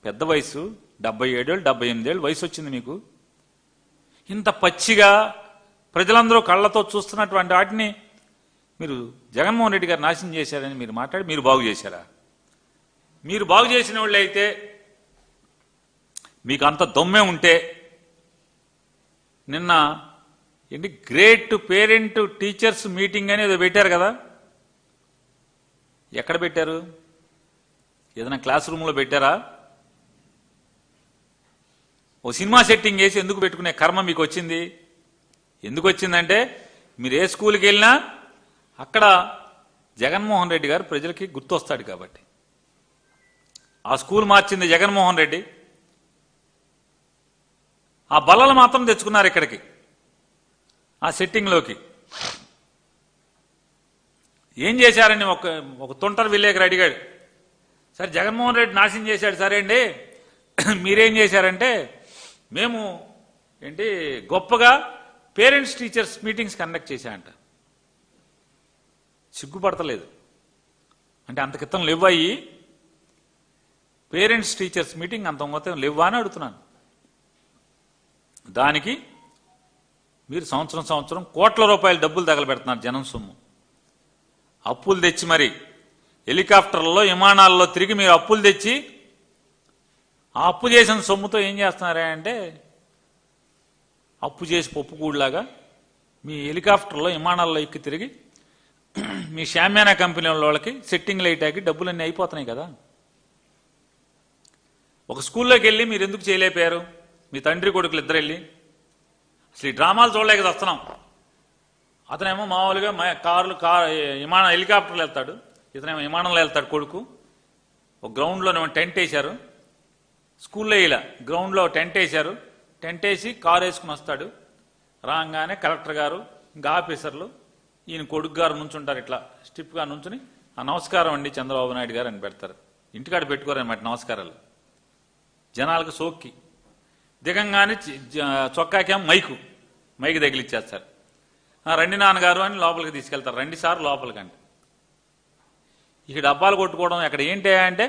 పెద్ద వయసు 77 ఏళ్ళు 78 ఏళ్ళు వయసు వచ్చింది మీకు. ఇంత పచ్చిగా ప్రజలందరూ కళ్ళతో చూస్తున్నటువంటి వాటిని మీరు జగన్మోహన్ రెడ్డి గారు నాశనం చేశారని మీరు మాట్లాడి మీరు బాగు చేశారా? మీరు బాగు చేసిన వాళ్ళు అయితే మీకు అంత దొమ్మే ఉంటే నిన్న ఏంటి గ్రేట్ పేరెంట్ టీచర్స్ మీటింగ్ అని ఏదో పెట్టారు కదా, ఎక్కడ పెట్టారు? ఏదైనా క్లాస్ రూమ్లో పెట్టారా? ఓ సినిమా సెట్టింగ్ వేసి ఎందుకు పెట్టుకునే కర్మ మీకు వచ్చింది? ఎందుకు వచ్చిందంటే మీరు ఏ స్కూల్కి వెళ్ళినా అక్కడ జగన్మోహన్ రెడ్డి గారు ప్రజలకి గుర్తొస్తాడు కాబట్టి. ఆ స్కూల్ మార్చింది జగన్మోహన్ రెడ్డి. ఆ బల్లలు మాత్రం తెచ్చుకున్నారు ఇక్కడికి, ఆ సెట్టింగ్లోకి. ఏం చేశారని ఒక తొంటరి విలేకరు అడిగాడు. సరే జగన్మోహన్ రెడ్డి నాశనం చేశాడు సరే అండి, మీరేం చేశారంటే మేము ఏంటి గొప్పగా పేరెంట్స్ టీచర్స్ మీటింగ్స్ కండక్ట్ చేశాయంట. సిగ్గుపడతలేదు అంటే అంత క్రితం లేవ్వాయి పేరెంట్స్ టీచర్స్ మీటింగ్ అంత మొత్తం లేవా అని అడుగుతున్నాను. దానికి మీరు సంవత్సరం కోట్ల రూపాయల డబ్బులు తగలబెడుతున్నారు జనం సొమ్ము. అప్పులు తెచ్చి మరి హెలికాప్టర్లలో విమానాల్లో తిరిగి మీరు అప్పులు తెచ్చి ఆ అప్పు చేసిన సొమ్ముతో ఏం చేస్తున్నారా అంటే అప్పు చేసి పప్పుకూడులాగా మీ హెలికాప్టర్లో విమానాల్లో ఎక్కి తిరిగి మీ షామ్యానా కంపెనీ వాళ్ళకి సెట్టింగ్ లైటాకి డబ్బులన్నీ అయిపోతున్నాయి కదా. ఒక స్కూల్లోకి వెళ్ళి మీరు ఎందుకు చేయలేకపోయారు? మీ తండ్రి కొడుకులు ఇద్దరు వెళ్ళి అసలు ఈ డ్రామాలు చూడలేక వస్తున్నాం. అతనేమో మామూలుగా విమానం హెలికాప్టర్లో వెళ్తాడు, ఇతనేమో విమానంలో వెళ్తాడు కొడుకు. ఒక గ్రౌండ్లో టెంట్ వేశారు, స్కూల్లో ఇలా గ్రౌండ్లో టెంట్ వేశారు, టెంట్ వేసి కారు వేసుకుని వస్తాడు. రాగానే కలెక్టర్ గారు ఇంకా ఆఫీసర్లు ఈయన కొడుకు గారు నుంచుంటారు, ఇట్లా స్టిప్గా నుంచుని ఆ నమస్కారం అండి చంద్రబాబు నాయుడు గారు అని పెడతారు. ఇంటికాడ పెట్టుకోరనమాట నమస్కారాలు. జనాలకు సోక్కి దిగంగానే చొక్కాకేం మైకు తగిలిచ్చేస్తారు. రండి నాన్నగారు అని లోపలికి తీసుకెళ్తారు. 2 సార్లు లోపలికంటే. ఇక డబ్బాలు కొట్టుకోవడం అక్కడ ఏంటి అంటే